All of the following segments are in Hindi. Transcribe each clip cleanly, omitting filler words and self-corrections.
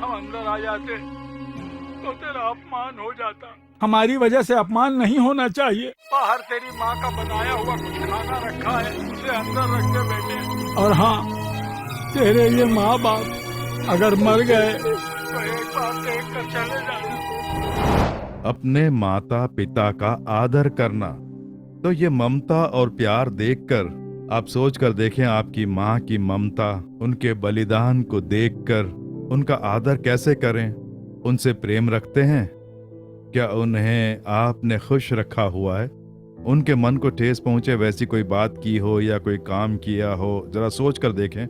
हम अंदर आ जाते तो तेरा अपमान हो जाता। हमारी वजह से अपमान नहीं होना चाहिए। बाहर तेरी माँ का बनाया हुआ कुछ खाना रखा है, उसे अंदर रख के बैठे। और हाँ, तेरे ये माँ बाप अगर मर गए तो एक बार देख कर चले जाना। अपने माता पिता का आदर करना, तो ये ममता और प्यार देखकर आप सोच कर देखें, आपकी माँ की ममता, उनके बलिदान को देखकर उनका आदर कैसे करें? उनसे प्रेम रखते हैं? क्या उन्हें आपने खुश रखा हुआ है? उनके मन को ठेस पहुंचे वैसी कोई बात की हो या कोई काम किया हो? जरा सोच कर देखें।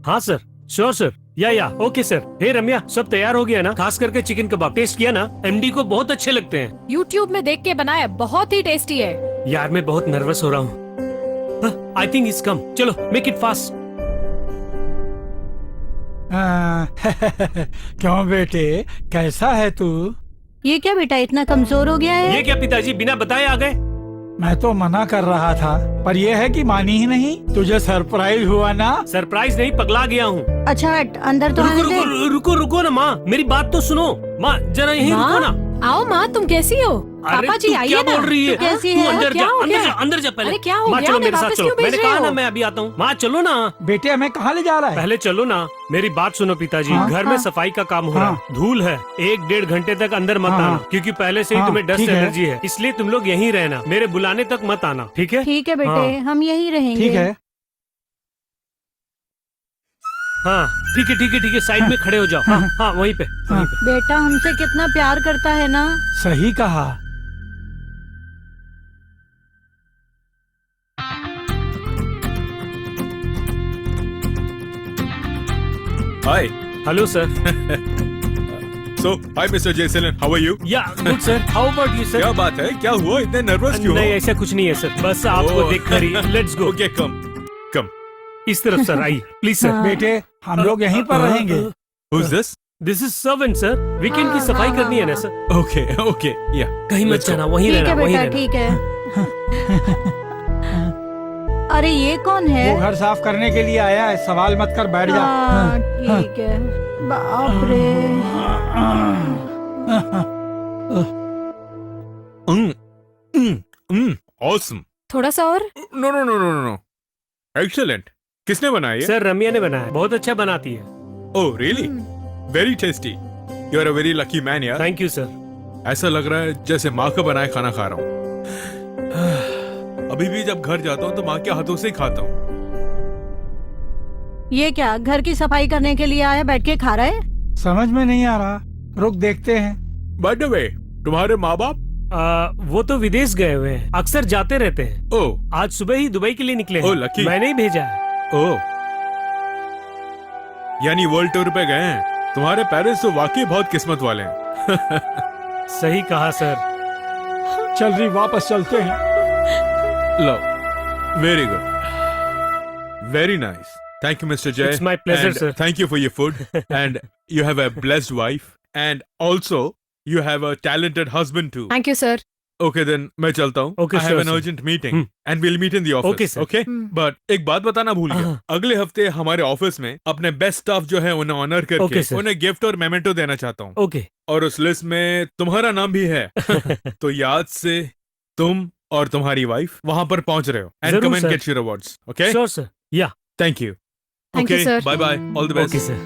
हाँ सर, श्योर सर, या ओके सर। हे रम्या, सब तैयार हो गया ना? खास करके चिकन कबाब टेस्ट किया ना? एमडी को बहुत अच्छे लगते हैं। YouTube में देख के बनाया, बहुत ही टेस्टी है। यार मैं बहुत नर्वस हो रहा हूँ। आई थिंक इट्स कम। चलो मेक इट फास्ट। क्यों बेटे, कैसा है तू? ये क्या बेटा, इतना कमजोर हो गया है? ये क्या पिताजी बिना बताए आ गए? मैं तो मना कर रहा था, पर यह है कि मानी ही नहीं। तुझे सरप्राइज हुआ ना? सरप्राइज नहीं, पगला गया हूँ। अच्छा हट, अंदर तो आने दे। रुको ना माँ, मेरी बात तो सुनो। माँ जरा यहीं रुको ना। आओ माँ, तुम कैसी हो? अरे पापा जी आइए ना। क्या बोल रही है? तू कैसी तू है? अंदर क्या जा, हो अंदर गया? जा, अंदर जा पहले। अरे क्या हो माँ गया? चलो हमें मेरे साथ वापस चलो। क्यों भेज मैंने रहे कहा हो? ना मैं अभी आता हूँ। माँ चलो ना। बेटे हमें कहाँ ले जा रहा है? पहले चलो ना, मेरी बात सुनो पिताजी। हाँ, घर में हाँ। सफाई का काम हो रहा है, धूल है। 1-1.5 घंटे तक अंदर मत हाँ, आना, हाँ। क्योंकि पहले से ही हाँ, तुम्हें डस्ट ठीक है। एलर्जी है। इसलिए तुम लोग यहीं रहना, मेरे बुलाने तक मत आना, ठीक है? ठीक है बेटे, हाँ। हम यहीं रहेंगे। ठीक है। हाँ ठीक है, साइड में खड़े हो जाओ। हाँ वहीं पे। बेटा हमसे कितना प्यार करता है ना। सही कहा। Hi. Hello sir. So, hi Mr. Jason. How are you? या good sir, how about you sir? क्या बात है? क्या हुआ? इतने नर्वस क्यों हो? नहीं ऐसा कुछ नहीं है सर, बस आपको Oh. देख कर ही। Let's go. Okay, come. इस तरफ सर, आइए प्लीज सर। बेटे हम लोग यहीं पर रहेंगे। Who's this? This is servant sir. Weekend की सफाई करनी है ना सर? Okay, yeah. कहीं मत Let's go. जाना, वहीं ठीक रहना, है वहीं बेटा, रहना। ठीक है। अरे ये कौन है? वो घर साफ करने के लिए आया है, सवाल मत कर, बैठ जा। हाँ, ठीक है। बाप रे। Awesome. थोड़ा सा और। No. Excellent. किसने बनाई है? सर रम्या ने बनाया, बहुत अच्छा बनाती है। Oh, really? Very tasty. You are a very lucky man, यार। Thank you sir. ऐसा लग रहा है जैसे माँ का बनाया खाना खा रहा हूँ। अभी भी जब घर जाता हूँ तो माँ के हाथों से ही खाता हूँ। ये क्या, घर की सफाई करने के लिए आया, बैठ के खा रहा है? समझ में नहीं आ रहा, रुक देखते हैं। By the way, तुम्हारे माँ बाप? वो तो विदेश गए हुए हैं, अक्सर जाते रहते हैं। ओह, आज सुबह ही दुबई के लिए निकले हैं। Oh, lucky. मैंने ही भेजा है। ओह, यानी वर्ल्ड टूर पे गए हैं। तुम्हारे पेरेंट्स तो वाकई बहुत किस्मत वाले हैं। सही कहा सर। चल रही, वापस चलते हैं। लो, very good, very nice. Thank you, Mr. Jay. It's my pleasure, and sir. Thank you for your food. And you have a blessed wife. And also, you have a talented husband too. Thank you sir. Okay, then मैं चलता हूँ. Okay, I have sure, an sir. urgent meeting. And we'll meet in the office. Okay, sir. Okay? But एक बात बताना भूल गया. हाँ। अगले हफ्ते हमारे ऑफिस में अपने बेस्ट स्टाफ जो है उन्हें ऑनर करके Okay, sir. उन्हें गिफ्ट और मेमेंटो देना चाहता हूँ. ओके। और उस लिस्ट में तुम्हारा नाम भी है. तो याद से तुम और तुम्हारी वाइफ वहां पर पहुंच रहे हो. And जरूर, come and sir. get your awards. Okay? Sure sir. या Thank you. Thank you, Okay, sir. bye bye. All the best. Okay sir.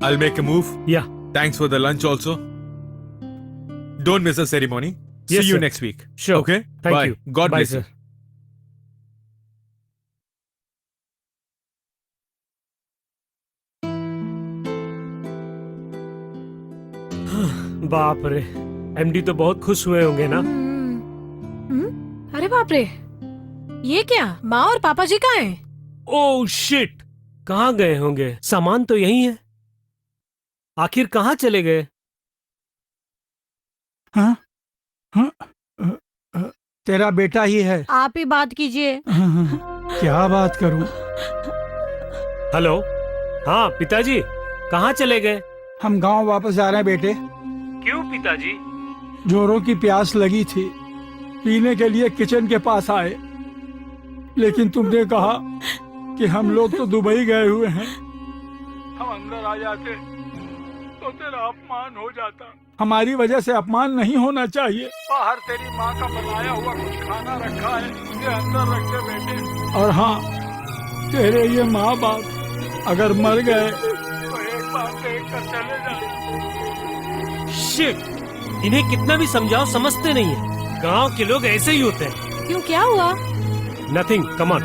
I'll make a move. Yeah. Thanks for the lunch also. Don't miss the ceremony. See Yes, you sir. next week. Sure. Okay? Thank Bye. you. God Bye, bless sir. you. बाप रे, एमडी तो बहुत खुश हुए होंगे ना। अरे बाप रे, ये क्या? माँ और पापा जी कहाँ हैं? ओह शिट, कहाँ गए होंगे? सामान तो यही है। आखिर कहाँ चले गए? हाँ हाँ तेरा बेटा ही है। आप ही बात कीजिए। क्या बात करूं? हेलो, हाँ पिताजी, कहाँ चले गए? हम गांव वापस जा रहे हैं बेटे। क्यों पिताजी? जोरों की प्यास लगी थी, पीने के लिए किचन के पास आए, लेकिन तुमने कहा कि हम लोग तो दुबई गए हुए हैं। हम अंदर आ जाते तो तेरा अपमान हो जाता। हमारी वजह से अपमान नहीं होना चाहिए। बाहर तेरी माँ का बनाया हुआ कुछ खाना रखा है, उसे अंदर रख के बैठे। और हाँ, तेरे ये माँ बाप अगर मर गए तो एक बार देख कर चले जाए। शिट, इन्हें कितना भी समझाओ समझते नहीं है। गांव के लोग ऐसे ही होते हैं। क्यों, क्या हुआ? Nothing, come on.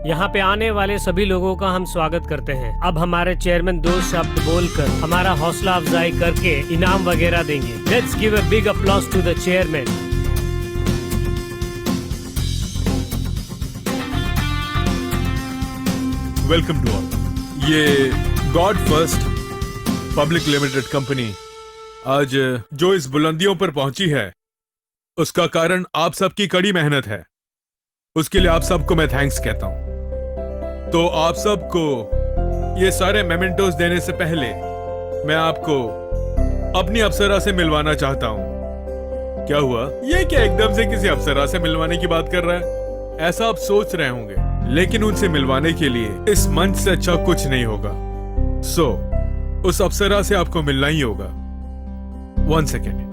यहाँ पे आने वाले सभी लोगों का हम स्वागत करते हैं। अब हमारे चेयरमैन 2 शब्द बोलकर हमारा हौसला अफजाई करके इनाम वगैरह देंगे। Let's give a big applause to the chairman. Welcome to all. ये God First public limited company आज जो इस बुलंदियों पर पहुंची है, उसका कारण आप सबकी कड़ी मेहनत है। उसके लिए आप सबको मैं थैंक्स कहता हूं। तो आप सबको ये सारे मेमेंटोस देने से पहले मैं आपको अपनी अप्सरा से मिलवाना चाहता हूं। क्या हुआ? ये क्या एकदम से किसी अप्सरा से मिलवाने की बात कर रहा है? ऐसा आप सोच रहे होंगे, लेकिन उनसे मिलवाने के लिए इस मंच से अच्छा कुछ नहीं होगा। सो उस अप्सरा से आपको मिलना ही होगा। 1 सेकेंड।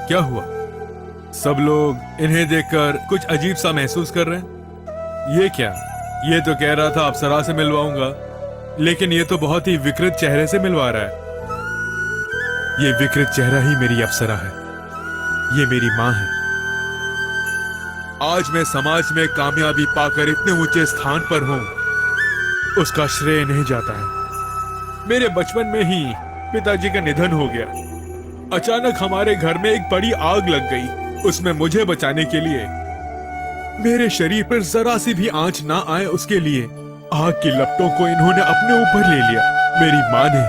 क्या हुआ? सब लोग इन्हें देखकर कुछ अजीब सा महसूस कर रहे हैं। ये क्या? ये तो कह रहा था अप्सरा से मिलवाऊंगा, लेकिन ये तो बहुत ही विकृत चेहरे से मिलवा रहा है। ये विकृत चेहरा ही मेरी अप्सरा है। ये मेरी माँ है। आज मैं समाज में कामयाबी पाकर इतने ऊंचे स्थान पर हूं, उसका श्रेय नहीं जाता है। मेरे बचपन में ही पिताजी का निधन हो गया। अचानक हमारे घर में एक बड़ी आग लग गई। उसमें मुझे बचाने के लिए, मेरे शरीर पर जरा सी भी आंच ना आए उसके लिए, आग की लपटों को इन्होंने अपने ऊपर ले लिया। मेरी माँ ने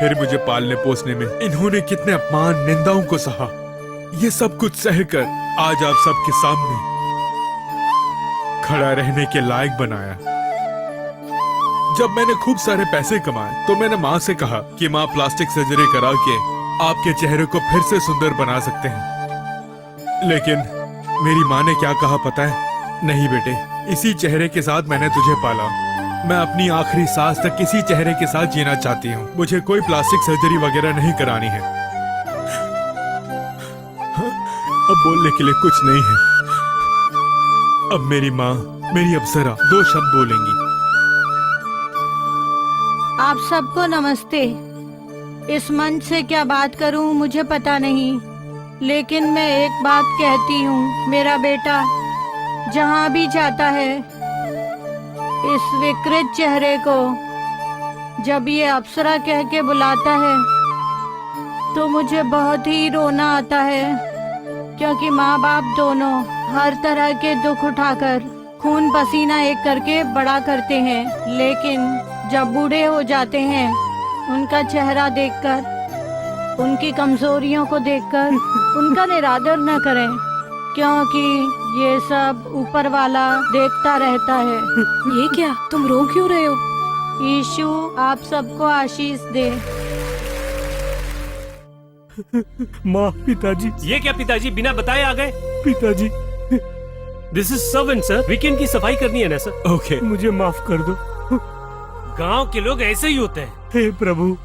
फिर मुझे पालने पोसने में इन्होंने कितने अपमान, निंदाओं को सहा। ये सब कुछ सहकर आज आप सबके सामने खड़ा रहने के लायक बनाया। जब मैंने खूब सारे पैसे कमाए तो मैंने माँ से कहा कि माँ, प्लास्टिक सर्जरी करा के आपके चेहरे को फिर से सुंदर बना सकते हैं। लेकिन मेरी माँ ने क्या कहा पता है? नहीं बेटे, इसी चेहरे के साथ मैंने तुझे पाला। मैं अपनी आखिरी सांस तक इसी चेहरे के साथ जीना चाहती हूँ। मुझे कोई प्लास्टिक सर्जरी वगैरह नहीं करानी है। अब बोलने के लिए कुछ नहीं है। अब मेरी माँ, मेरी अप्सरा 2 शब्द बोलेंगी। आप सबको नमस्ते। इस मंच से क्या बात करूं मुझे पता नहीं, लेकिन मैं एक बात कहती हूं। मेरा बेटा जहां भी जाता है, इस विकृत चेहरे को जब ये अप्सरा कह के बुलाता है तो मुझे बहुत ही रोना आता है, क्योंकि माँ बाप दोनों हर तरह के दुख उठाकर खून पसीना एक करके बड़ा करते हैं, लेकिन जब बूढ़े हो जाते हैं, उनका चेहरा देखकर, उनकी कमजोरियों को देखकर उनका निरादर न करें, क्योंकि ये सब ऊपर वाला देखता रहता है। ये क्या, तुम रो क्यों रहे हो? यीशु आप सबको आशीष दे। माँ, पिताजी। ये क्या पिताजी, बिना बताए आ गए? पिताजी, this is servant sir, weekend की सफाई करनी है ना सर। ओके। मुझे माफ कर दो। गांव के लोग ऐसे ही होते हैं। हे प्रभु,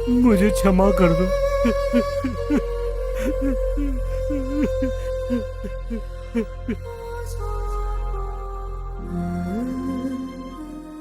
मुझे क्षमा कर दो।